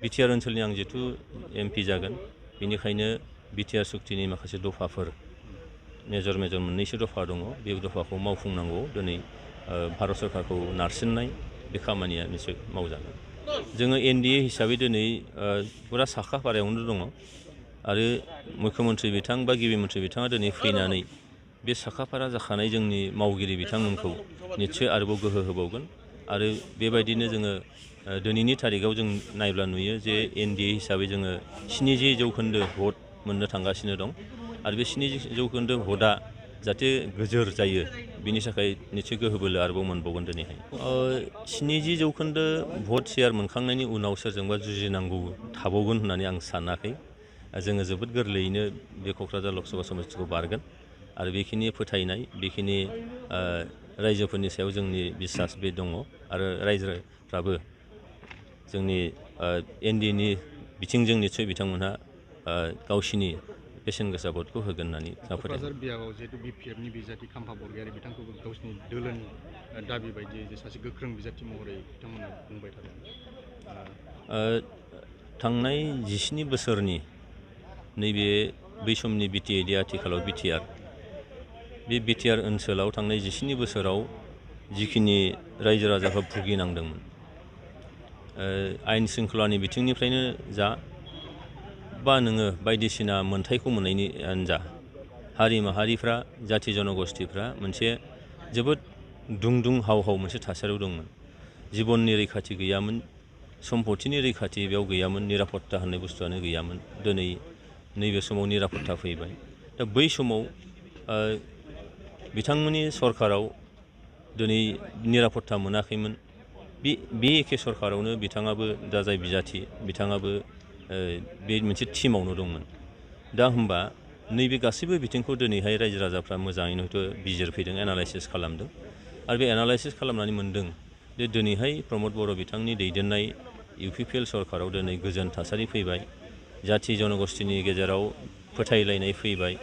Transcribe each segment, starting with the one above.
BTR ओनसोलनि आं जिथु एमपि जागोन बेनिखायनो बिटिआर सुक्तिनि माखासे दफाफोर मेजर मोननैसो दफा दङ बे दफाखौ मावफुंनांगौ दिनै भारत सरकारखौ नारसिननाय बे खामानिया निश्चय मावजागोन जोङो एनडिए हिसाबै दिनै पुरा साखा फारायावनो दङ आरो मुख्यमन्त्रि बिथां बा गिबि मन्थ्रि बिथाङा दिनै फैनानै बे साखाफारा जाखानाय जोंनि मावगिरि बिथांमोनखौ निश्चय आरोबाव गोहो होबावगोन आरो बेबायदिनो जोङो दिनैनि थारिखआव जों नायब्ला नुयो जे एनडिए हिसाबै जोङो 70% भट मोननो थांगासिनो दं आरो बे 70% भटआ जाहाथे गोजोर जायो बिनि थाखाय निश्चय गोहो बोलो आरोबाव मोनबावगोन दिनैहाय 70% भट शेयार मोनखांनायनि उनाव सोरजोंबा जुजिनांगौ थाबावगोन होननानै आं सानाखै जोङो जोबोद गोरलैयैनो बे क'क्राझार लकसभा समस्तिखौ बारगोन आरो बेखिनि फोथायनाय बेखिनि रायजोफोरनि सायाव जोंनि बिसास बे दङ आरो रायजोफ्राबो जोंनि एनडिएनि बिथिंजों निश्चय बिथांमोनहा गावसिनि बेसेन गोसा भटखौ होगोन होननानै फोथायो। क'क्राझार बियाबाव जिहेतु बिपिएफनि बिजाथि खाम्फा बरगयारि बिथांखौबो गावसिनि दोलोनि दाबि बायदियै जे सासे गोख्रों बिजाथि महरै बिथांमोना बुंबाय थादों। थांनाय 17 बोसोरनि नैबे बै समनि बिटिएडि आथिखालाव बिटिआर बे बिटिआर ओनसोलाव थांनाय 17 बोसोराव जिखिनि रायजो राजाफ्रा भुगिनांदोंमोन आयेन शृंखलानि बिथिंनिफ्रायनो जा बा नोङो बायदिसिना मोनथायखौ मोननायनियानो जा हारि माहारिफ्रा जाथि जनगोष्ठीफ्रा मोनसे जोबोद दुं हाव मोनसे थासारियाव दंमोन जिबननि रैखाथि गैयामोन सम्पतिनि रैखाथि बेयाव गैयामोन निरापत्ता होननाय बुस्थुआनो गैयामोन दिनै नैबे समाव निरापत्ता फैबाय दा बै समाव बिथांमोननि सरकाराव दिनै निरापत्ता मोनाखैमोन बे एखे सरकारावनो बिथाङाबो दा जाय बिजाथि बिथाङाबो बे मोनसे टिमावनो दंमोन दा होमबा नैबे गासैबो बिथिंखौ दिनैहाय रायजो राजाफ्रा मोजाङैनो बिजिरफैदों एनालाइसिस खालामदों आरो बे एनालाइसिस खालामनानै मोनदों जे दिनैहाय प्रमद बर' बिथांनि दैदेननाय इउपिपिएल सरकाराव दिनै गोजोन थासारि फैबाय जाथि जनगोष्ठीनि गेजेराव फोथायलायनाय फैबाय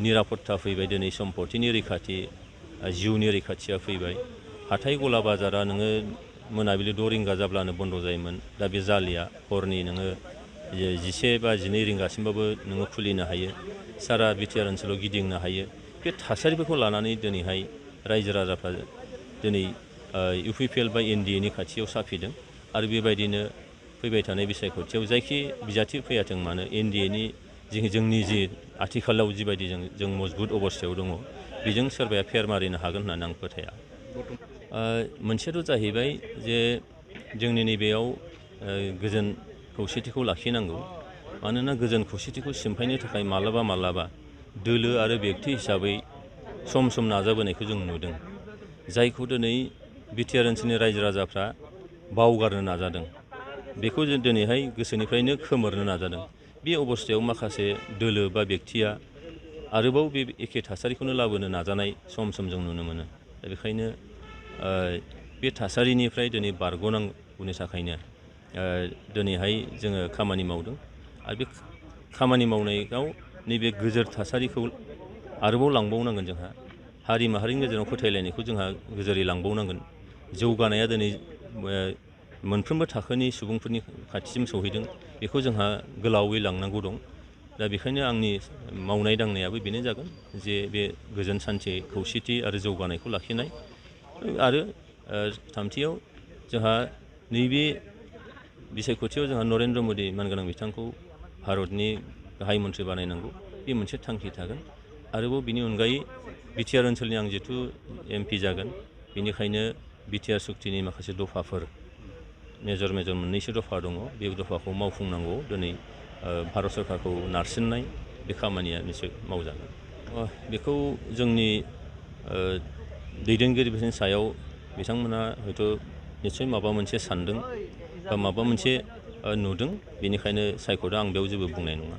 निरापत्ता फैबाय दिनै सम्पतिनि रैखाथि जिउनि रैखाथिया फैबाय हाथाय गला बाजारा नोङो मोनाबिलि 6 रिंगा जाब्लानो बन्द जायोमोन दा बे जालिया हरनि नोङो 11 बा 12 रिंगासिमबाबो नोङो खुलिनो हायो सारा बिटिआर ओनसोलाव गिदिंनो हायो बे थासारिफोरखौ लानानै दिनैहाय रायजो राजाफ्रा दिनै इउपिपिएल बा एनडिएनि खाथियाव साफिदों आरो बेबायदिनो फैबाय थानाय बिसायख'थियाव जायखि बिजाथि फैयाथों मानो एनडिएनि जोंनि जि आथिखालाव जिबायदि जों मजबुत अबस्थायाव दङ बेजों सोरबाया फेर मारिनो हागोन होननानै आं फोथाया मोनसेथ' जाहैबाय जे जोंनि नैबेयाव गोजोन खौसेथिखौ लाखिनांगौ मानोना गोजोन खौसेथिखौ सिमफायनो थाखाय मालाबा दोलो आरो बेक्ति हिसाबै सम नाजाबोनायखौ जों नुदों जायखौ दिनै बिटिआर ओनसोलनि रायजो राजाफ्रा बावगारनो नाजादों बेखौ जों दिनैहाय गोसोनिफ्रायनो खोमोरनो नाजादों बे अबस्थायाव माखासे दोलो बा बेक्तिया आरोबाव बे एखे थासारिखौनो लाबोनो नाजानाय सम जों नुनो मोनो दा बेखायनो बे थासारिनिफ्राय दिनै बारग'नांगौनि थाखायनो दिनैहाय जोङो खामानि मावदों आरो बे खामानि मावनायाव नैबे गोजोर थासारिखौ आरोबाव लांबावनांगोन जोंहा हारि माहारिनि गेजेराव फोथायलायनायखौ जोंहा गोजोरै लांबावनांगोन जौगानाया दिनै मोनफ्रोमबो थाखोनि सुबुंफोरनि खाथिसिम सौहैदों बेखौ जोंहा गोलावै लांनांगौ दं दा बेखायनो आंनि मावनाय दांनायाबो बेनो जागोन जे बे गोजोन सान्थि खौसेथि आरो जौगानायखौ लाखिनाय आरो थामथियाव जोंहा नैबे बिसायख'थियाव जोंहा नरेन्द्र मदि मानगोनां बिथांखौ भारतनि गाहाय मन्थ्रि बानायनांगौ बे मोनसे थांखि थागोन आरोबाव बिनि अनगायै बिटिआर ओनसोलनि आं जिथु एमपि जागोन बेनिखायनो बिटिआर सुक्तिनि माखासे दफाफोर मेजर मोननैसो दफा दङ बे दफाखौ मावफुंनांगौ दिनै भारत सरकारखौ नारसिननाय बे खामानिया निश्चय मावजागोन बेखौ जोंनि दैदेनगिरिफोरनि सायाव बिथांमोना हयथ' निश्चय माबा मोनसे सानदों बा माबा मोनसे नुदों बेनिखायनो सायख'दों आं बेयाव जेबो बुंनाय नङा